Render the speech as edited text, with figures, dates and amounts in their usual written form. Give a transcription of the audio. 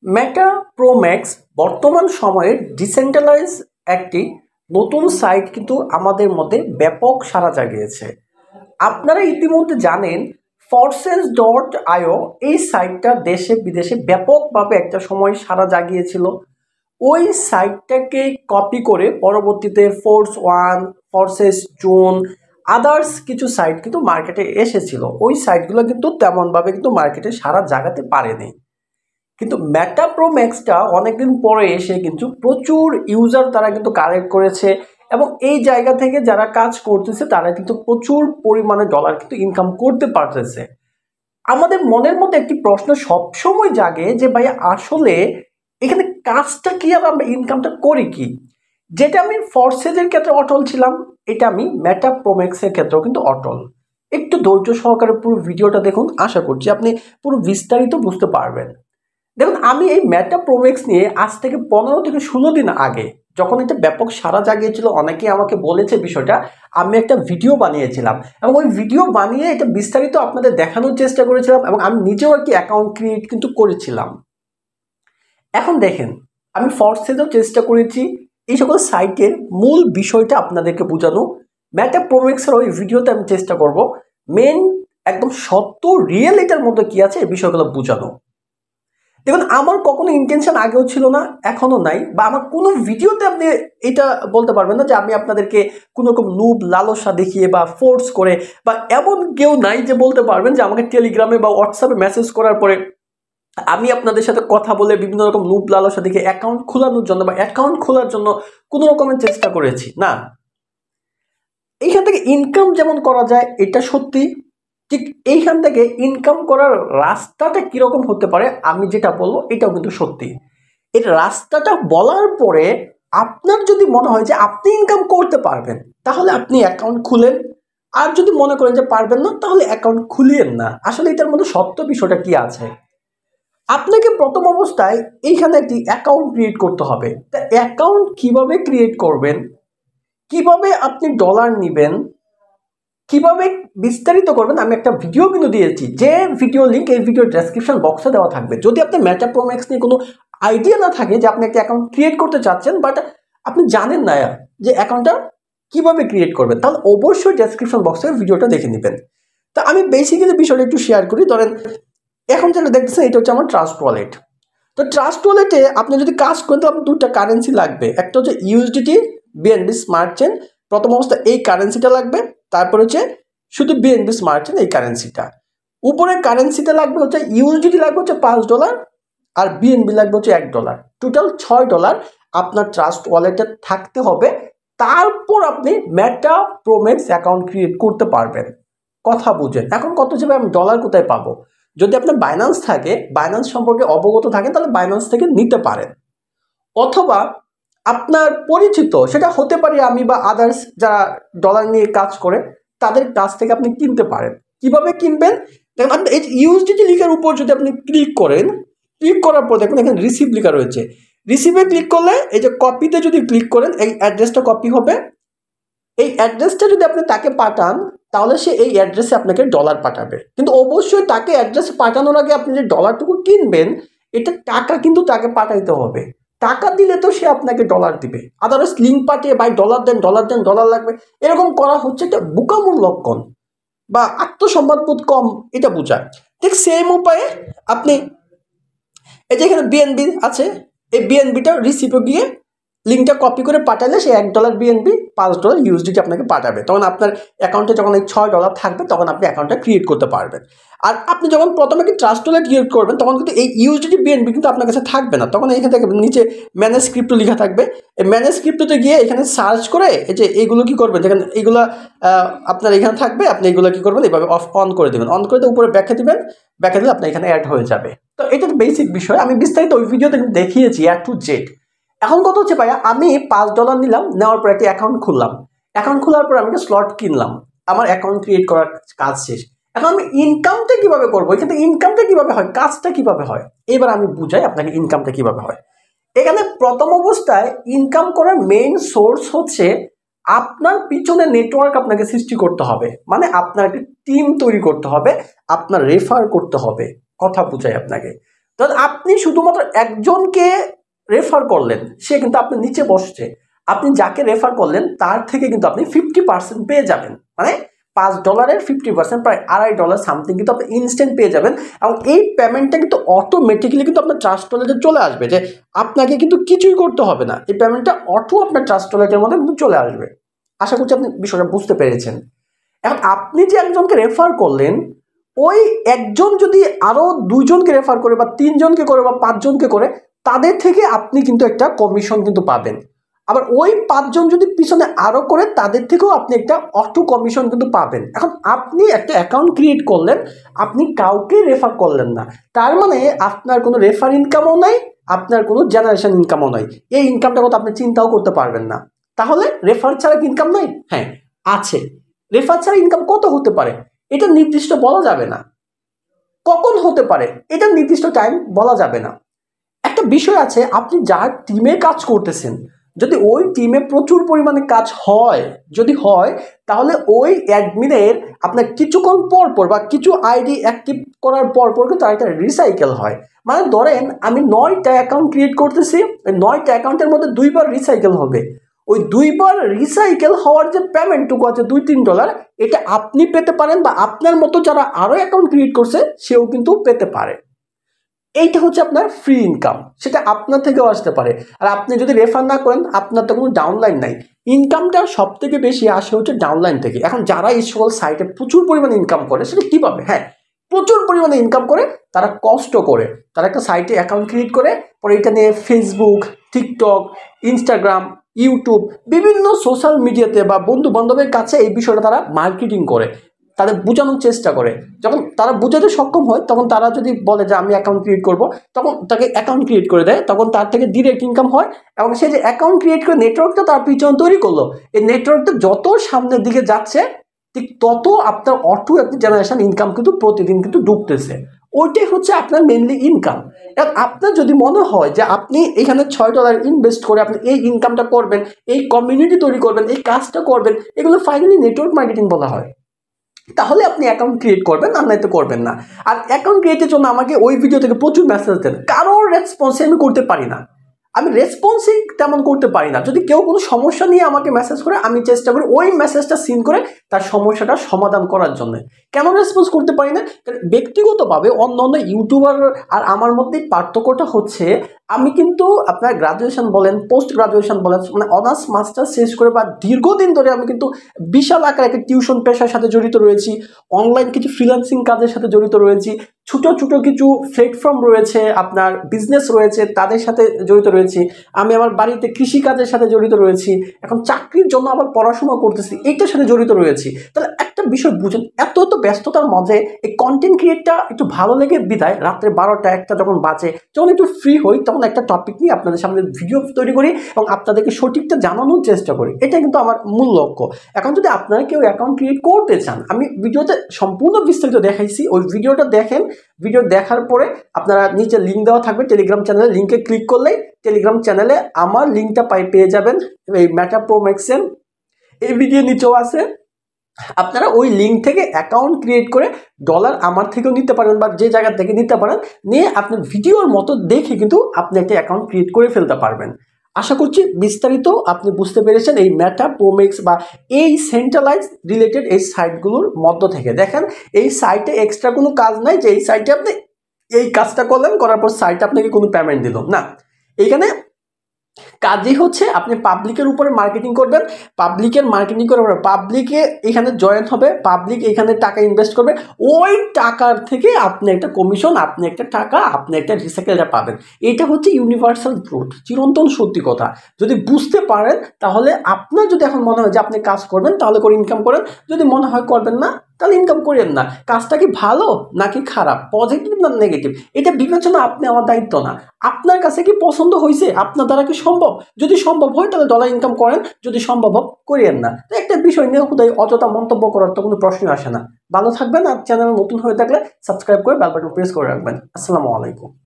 মেটা pro max বর্তমান সময়ের decentralise একটি নতুন সাইট কিন্তু আমাদের মধ্যে ব্যাপক সাড়া জাগিয়েছে। আপনারা ইতিমধ্যে জানেন forces.io এই সাইটটা দেশে বিদেশে ব্যাপকভাবে একটা সময় সাড়া জাগিয়েছিল। ওই সাইটটাকে কপি করে পরবর্তীতে force one, forces zone, others কিছু সাইট কিন্তু মার্কেটে এসেছিল। ওই সাইটগুলো কিন্তু তেমনভাবে কিন্তু মার্কেটে সাড়া জাগাতে পারেনি। কিন্তু মেটা প্রো ম্যাক্সটা অনেকদিন পরে এসে কিন্তু প্রচুর ইউজার তারা কিন্তু কালেক্ট করেছে এবং এই জায়গা থেকে যারা কাজ করতেছে তারা কিন্তু প্রচুর পরিমাণে ডলার কিন্তু ইনকাম করতে পারতেছে। আমাদের মনের মধ্যে একটি প্রশ্ন সবসময় জাগে যে ভাই আসলে এখানে কাজটা কি আর আমরা ইনকামটা করি কি। যেটা আমি ফরসেজের ক্ষেত্রে অটল ছিলাম, এটা আমি মেটা প্রো ম্যাক্সের ক্ষেত্রেও কিন্তু অটল। একটু ধৈর্য সহকারে পুরো ভিডিওটা দেখুন, আশা করছি আপনি পুরো বিস্তারিত বুঝতে পারবেন। দেখুন, আমি এই মেটা প্রো ম্যাক্স নিয়ে আজ থেকে 15 থেকে 16 দিন আগে যখন এটা ব্যাপক সাড়া জাগিয়েছিল, অনেকেই আমাকে বলেছে বিষয়টা, আমি একটা ভিডিও বানিয়েছিলাম এবং ওই ভিডিও বানিয়ে এটা বিস্তারিত আপনাদের দেখানোর চেষ্টা করেছিলাম এবং আমি নিজেও একটি অ্যাকাউন্ট ক্রিয়েট কিন্তু করেছিলাম। এখন দেখেন, আমি ফরসেজও চেষ্টা করেছি এই সকল সাইটের মূল বিষয়টা আপনাদেরকে বোঝানো। মেটা প্রো ম্যাক্সের ওই ভিডিওতে আমি চেষ্টা করব মেন একদম সত্য রিয়েল এটার মধ্যে কি আছে এই বিষয়গুলো বোঝানো। দেখুন, আমার কখনো ইন্টেনশন আগেও ছিল না, এখনো নাই, বা আমার কোনো ভিডিওতে আপনি এটা বলতে পারবেন না যে আমি আপনাদেরকে কোনো রকম লুপ লালসা দেখিয়ে বা ফোর্স করে, বা এমন কেউ নাই যে বলতে পারবেন যে আমাকে টেলিগ্রামে বা হোয়াটসঅ্যাপে মেসেজ করার পরে আমি আপনাদের সাথে কথা বলে বিভিন্ন রকম লুপ লালসা দেখে অ্যাকাউন্ট খোলানোর জন্য বা অ্যাকাউন্ট খোলার জন্য কোনো রকমের চেষ্টা করেছি না। এইখান থেকে ইনকাম যেমন করা যায় এটা সত্যি, ঠিক এইখান থেকে ইনকাম করার রাস্তাটা কিরকম হতে পারে আমি যেটা বলবো এটাও কিন্তু সত্যি। এই রাস্তাটা বলার পরে আপনার যদি মনে হয় যে আপনি ইনকাম করতে পারবেন তাহলে আপনি অ্যাকাউন্ট খুলেন, আর যদি মনে করেন যে পারবেন না তাহলে অ্যাকাউন্ট খুলিয়েন না। আসলে এটার মধ্যে সত্য বিষয়টা কি আছে, আপনাকে প্রথম অবস্থায় এইখানে একটি অ্যাকাউন্ট ক্রিয়েট করতে হবে। তা অ্যাকাউন্ট কিভাবে ক্রিয়েট করবেন, কিভাবে আপনি ডলার নেবেন, কিভাবে বিস্তারিত করবেন, আমি একটা ভিডিও কিন্তু দিয়েছি, যে ভিডিও লিঙ্ক এই ভিডিও ডেসক্রিপশন বক্সে দেওয়া থাকবে। যদি আপনি মেটা প্রো ম্যাক্স নিয়ে কোনো আইডিয়া না থাকে যে আপনি একটা অ্যাকাউন্ট ক্রিয়েট করতে চাচ্ছেন বাট আপনি জানেন না যে অ্যাকাউন্টটা কিভাবে ক্রিয়েট করবেন, তাহলে অবশ্যই ডেসক্রিপশন বক্সে ভিডিওটা দেখে নেবেন। তো আমি বেসিক্যালি বিষয়টা একটু শেয়ার করি। ধরেন এখন যেটা দেখতেছেন এটা হচ্ছে আমার ট্রাস্ট ওয়ালেট। তো ট্রাস্ট ওয়ালেটে আপনি যদি কাজ করেন তো আপনার দুটা কারেন্সি লাগবে, একটা হচ্ছে ইউএসডিটি বিএনবি স্মার্ট চেন, প্রথম অবস্থা এই কারেন্সিটা লাগবে, তারপর হচ্ছে শুধু বিএনবি স্মার্ট চেন এই কারেন্সিটা। উপরের কারেন্সিটা লাগবে হচ্ছে ইউএসডিটি লাগবে হচ্ছে $5 আর বিএনবি লাগবে হচ্ছে $1, টোটাল $6 আপনার ট্রাস্ট ওয়ালেটে থাকতে হবে। তারপর আপনি মেটা প্রো ম্যাক্স অ্যাকাউন্ট ক্রিয়েট করতে পারবেন। কথা বুঝেন। এখন কত হিসেবে আমি ডলার কোথায় পাবো, যদি আপনার বাইন্যান্স থাকে, বাইন্যান্স সম্পর্কে অবগত থাকেন তাহলে বাইন্যান্স থেকে নিতে পারেন, অথবা আপনার পরিচিত সেটা হতে পারে আমি বা আদার্স যারা ডলার নিয়ে কাজ করে তাদের কাছ থেকে আপনি কিনতে পারেন। কিভাবে কিনবেন, দেখুন আপনি এই ইউএসডিটি লিখার উপর যদি আপনি ক্লিক করেন, ক্লিক করার পর দেখুন এখানে রিসিভ লেখা রয়েছে, রিসিভে ক্লিক করলে এই যে কপিতে যদি ক্লিক করেন এই অ্যাড্রেসটা কপি হবে। এই অ্যাড্রেসটা যদি আপনি তাকে পাঠান তাহলে সে এই অ্যাড্রেসে আপনাকে ডলার পাঠাবে, কিন্তু অবশ্যই তাকে অ্যাড্রেস পাঠানোর আগে আপনি যে ডলারটুকু কিনবেন এটা টাকা কিন্তু তাকে পাঠাইতে হবে। টাকা দিলে তো সে আপনাকে ডলার দিবে, আদারওয়াইজ লিঙ্ক পাঠিয়ে ভাই ডলার দেন ডলার দেন ডলার লাগবে এরকম করা হচ্ছে এটা বোকামোর লক্ষণ বা আত্মসম্মানবোধ কম, এটা বোঝায়। ঠিক সেম উপায়ে আপনি এই যে এখানে বিএনবি আছে, এই বিএনবিটা রিসিভে গিয়ে লিঙ্কটা কপি করে পাঠালে সে $1 বিএনবি $5 ইউএসডিটি আপনাকে পাঠাবে। তখন আপনার অ্যাকাউন্টে যখন এই $6 থাকবে তখন আপনি অ্যাকাউন্টটা ক্রিয়েট করতে পারবেন। আর আপনি যখন প্রথমে কি ট্রাস্ট ওয়ালেট ক্রিয়েট করবেন তখন কিন্তু এই ইউএসডিটি বিএনবি কিন্তু আপনার কাছে থাকবে না, তখন এখান থেকে নিচে ম্যানেজ ক্রিপ্টো লেখা থাকবে। এই ম্যানেজ ক্রিপ্টোতে গিয়ে এখানে সার্চ করে এই যে এইগুলো কি করবেন, যেখানে এইগুলো আপনার এখানে থাকবে, আপনি এগুলো কি করবেন এইভাবে অন করে দেবেন, অন করে উপরে ব্যাখ্যা দিবেন, ব্যাখ্যা দিলে আপনার এখানে অ্যাড হয়ে যাবে। তো এটা বেসিক বিষয়, আমি বিস্তারিত ওই ভিডিওতে দেখিয়েছি A to Z। এখন কত হচ্ছে ভাইয়া, আমি $5 নিলাম, নেওয়ার পর একটি অ্যাকাউন্ট খুললাম, অ্যাকাউন্ট খোলার পর আমি একটা স্লট কিনলাম, আমার অ্যাকাউন্ট ক্রিয়েট করার কাজ শেষ। এখন আমি ইনকামটা কিভাবে করবো, এখান থেকে ইনকামটা কিভাবে হয়, কাজটা কিভাবে হয়, এবার আমি বুঝাই আপনাকে ইনকামটা কিভাবে হয়। এখানে প্রথম অবস্থায় ইনকাম করার মেইন সোর্স হচ্ছে আপনার পিছনে নেটওয়ার্ক আপনাকে সৃষ্টি করতে হবে, মানে আপনার একটা টিম তৈরি করতে হবে, আপনার রেফার করতে হবে। কথা বুঝাই আপনাকে, তখন আপনি শুধুমাত্র একজনকে রেফার করলেন, সে কিন্তু আপনার নিচে বসছে, আপনি যাকে রেফার করলেন তার থেকে কিন্তু আপনি 50% পেয়ে যাবেন, মানে $5 50% প্রায় $2.5 সামথিং কিন্তু আপনি ইনস্ট্যান্ট পেয়ে যাবেন। এবং এই পেমেন্টটা কিন্তু অটোমেটিক্যালি কিন্তু আপনার ট্রাস্ট ওয়ালেটে চলে আসবে, যে আপনাকে কিন্তু কিছুই করতে হবে না, এই পেমেন্টটা অটো আপনার ট্রাস্ট ওয়ালেটের মধ্যে কিন্তু চলে আসবে। আশা করছি আপনি বিষয়টা বুঝতে পেরেছেন। এখন আপনি যে একজনকে রেফার করলেন, ওই একজন যদি আরো 2জনকে রেফার করে বা 3জনকে করে বা 5জনকে করে, তাদের থেকে আপনি কিন্তু একটা কমিশন কিন্তু পাবেন। আবার ওই 5জন যদি পিছনে আরো করে, তাদের থেকেও আপনি একটা অটো কমিশন কিন্তু পাবেন। এখন আপনি একটা অ্যাকাউন্ট ক্রিয়েট করলেন, আপনি কাউকে রেফার করলেন না, তার মানে আপনার কোনো রেফার ইনকামও নাই, আপনার কোনো জেনারেশন ইনকামও নাই। এই ইনকামটার কথা আপনি চিন্তাও করতে পারবেন না। তাহলে রেফার ছাড়া কি ইনকাম নাই? হ্যাঁ, আছে। রেফার ছাড়া ইনকাম কত হতে পারে এটা নির্দিষ্ট বলা যাবে না, কখন হতে পারে এটা নির্দিষ্ট টাইম বলা যাবে না। একটা বিষয় আছে, আপনি যার টিমে কাজ করতেছেন, যদি ওই টিমে প্রচুর পরিমাণে কাজ হয়, যদি হয়, তাহলে ওই অ্যাডমিনের আপনার কিছুক্ষণ পর পর বা কিছু আইডি অ্যাক্টিভ করার পর পর কিন্তু একটা রিসাইকেল হয়। মানে ধরেন আমি 9টা অ্যাকাউন্ট ক্রিয়েট করতেছি, ওই 9টা অ্যাকাউন্টের মধ্যে 2বার রিসাইকেল হবে। ওই 2বার রিসাইকেল হওয়ার যে পেমেন্টটুকু আছে $2-3, এটা আপনি পেতে পারেন বা আপনার মতো যারা আরো অ্যাকাউন্ট ক্রিয়েট করছে সেও কিন্তু পেতে পারে। এইটা হচ্ছে আপনার ফ্রি ইনকাম, সেটা আপনার থেকেও আসতে পারে। আর আপনি যদি রেফার না করেন, আপনার তো কোনো ডাউনলাইন নাই। ইনকামটা সব থেকে বেশি আসে হচ্ছে ডাউনলাইন থেকে। এখন যারা এই সকল সাইটে প্রচুর পরিমাণে ইনকাম করে, সেটা কীভাবে? হ্যাঁ, প্রচুর পরিমাণে ইনকাম করে, তারা কষ্ট করে, তারা একটা সাইটে অ্যাকাউন্ট ক্রিয়েট করে, পরে এটা নিয়ে ফেসবুক, টিকটক, ইনস্টাগ্রাম, ইউটিউব, বিভিন্ন সোশ্যাল মিডিয়াতে বা বন্ধু বান্ধবের কাছে এই বিষয়টা তারা মার্কেটিং করে, তাদের বোঝানোর চেষ্টা করে। যখন তারা বোঝাতে সক্ষম হয়, তখন তারা যদি বলে যে আমি অ্যাকাউন্ট ক্রিয়েট করব, তখন তাকে অ্যাকাউন্ট ক্রিয়েট করে দেয়, তখন তার থেকে ডিরেক্ট ইনকাম হয়। এবং সে যে অ্যাকাউন্ট ক্রিয়েট করে নেটওয়ার্কটা তার পিছনে তৈরি করলো, এই নেটওয়ার্কটা যত সামনের দিকে যাচ্ছে, ঠিক তত আপনার অটো একটা জেনারেশন ইনকাম কিন্তু প্রতিদিন কিন্তু ঢুকতেছে। ওইটাই হচ্ছে আপনার মেনলি ইনকাম। এবং আপনার যদি মনে হয় যে আপনি এখানে $6 ইনভেস্ট করে আপনি এই ইনকামটা করবেন, এই কমিউনিটি তৈরি করবেন, এই কাজটা করবেন, এগুলো ফাইনালি নেটওয়ার্ক মার্কেটিং বলা হয়। তাহলে আপনি অ্যাকাউন্ট ক্রিয়েট করবেন, আর নয়তো করবেন না। আর অ্যাকাউন্ট ক্রিয়েটের জন্য আমাকে ওই ভিডিও থেকে প্রচুর মেসেজ দেন, কারোর রেসপন্সে আমি করতে পারি না, আমি রেসপন্সই তেমন করতে পারি না। যদি কেউ কোনো সমস্যা নিয়ে আমাকে মেসেজ করে, আমি চেষ্টা করি ওই মেসেজটা সিন করে তার সমস্যাটার সমাধান করার জন্য। কেন রেসপন্স করতে পারি না? কারণ ব্যক্তিগতভাবে অন্য অন্য ইউটিউবার আর আমার মধ্যে পার্থক্যটা হচ্ছে, আমি কিন্তু আপনার গ্রাজুয়েশন বলেন, পোস্ট গ্রাজুয়েশন বলেন, মানে অনার্স মাস্টার শেষ করে বা দীর্ঘদিন ধরে আমি কিন্তু বিশাল আকার একটা টিউশন পেশার সাথে জড়িত রয়েছি, অনলাইন কিছু ফ্রিল্যান্সিং কাজের সাথে জড়িত রয়েছি, ছোট ছোট কিছু প্ল্যাটফর্ম রয়েছে, আপনার বিজনেস রয়েছে, তাদের সাথে জড়িত রয়েছি। আমি আমার বাড়িতে কৃষি কাজের সাথে জড়িত রয়েছি, এখন চাকরির জন্য আবার পড়াশোনা করতেছি, এইটার সাথে জড়িত রয়েছি। তাহলে একটা বিষয় বুঝুন, এত এত ব্যস্ততার মাঝে এই কন্টেন্ট ক্রিয়েটটা একটু ভালো লেগে বিদায় রাত্রে 12টা 1টা যখন বাজে, যখন একটু ফ্রি হই, তখন একটা টপিক নিয়ে আপনাদের সামনে ভিডিও তৈরি করি এবং আপনাদেরকে সঠিকটা জানানোর চেষ্টা করি। এটা কিন্তু আমার মূল লক্ষ্য। এখন যদি আপনারা কেউ অ্যাকাউন্ট ক্রিয়েট করতে চান, আমি ভিডিওতে সম্পূর্ণ বিস্তারিত দেখাইছি, ওই ভিডিওটা দেখেন। ভিডিও দেখার পরে আপনারা নিচে লিঙ্ক দেওয়া থাকবে টেলিগ্রাম চ্যানেলে, লিঙ্কে ক্লিক করলেই টেলিগ্রাম চ্যানেলে আমার লিঙ্কটা পেয়ে যাবেন। এই মেটা প্রো ম্যাক্সের এই ভিডিও নিচেও আছে, আপনারা ওই লিঙ্ক থেকে অ্যাকাউন্ট ক্রিয়েট করে ডলার আমার থেকেও নিতে পারেন বা যে জায়গা থেকে নিতে পারেন, নিয়ে আপনি ভিডিওর মতো দেখে কিন্তু আপনি একটা অ্যাকাউন্ট ক্রিয়েট করে ফেলতে পারবেন। আশা করছি বিস্তারিত আপনি বুঝতে পেরেছেন এই মেটা প্রো ম্যাক্স বা এই সেন্ট্রালাইজ রিলেটেড এই সাইটগুলোর মধ্য থেকে। দেখেন, এই সাইটে এক্সট্রা কোনো কাজ নাই যে এই সাইটে আপনি এই কাজটা করলেন, করার পর সাইট আপনাকে কোনো পেমেন্ট দিল না। এইখানে কাজই হচ্ছে আপনি পাবলিকের উপরে মার্কেটিং করবেন, পাবলিকের মার্কেটিং করার পর পাবলিকে এখানে জয়েন হবে, পাবলিক এখানে টাকা ইনভেস্ট করবে, ওই টাকার থেকে আপনি একটা কমিশন, আপনি একটা টাকা, আপনি একটা রিসাইকেলটা পাবেন। এটা হচ্ছে ইউনিভার্সাল ট্রুথ, চিরন্তন সত্যি কথা। যদি বুঝতে পারেন, তাহলে আপনার যদি এখন মনে হয় যে আপনি কাজ করবেন, তাহলে করে ইনকাম করেন। যদি মনে হয় করবেন না, তাহলে ইনকাম করেন না। কাজটা কি ভালো নাকি খারাপ, পজিটিভ না নেগেটিভ, এটা বিবেচনা আপনি আমার দায়িত্ব না। আপনার কাছে কি পছন্দ হয়েছে, আপনার দ্বারা কি সম্ভব? যদি সম্ভব হয় তাহলে ডলার ইনকাম করেন, যদি সম্ভব হয় করিয়েন না। তো একটা বিষয় নিয়ে খুদাই অযথা মন্তব্য করার তো কোনো প্রশ্নই আসে না। ভালো থাকবেন, আর চ্যানেল নতুন হয়ে থাকলে সাবস্ক্রাইব করে বেল বাটন প্রেস করে রাখবেন। আসসালামু আলাইকুম।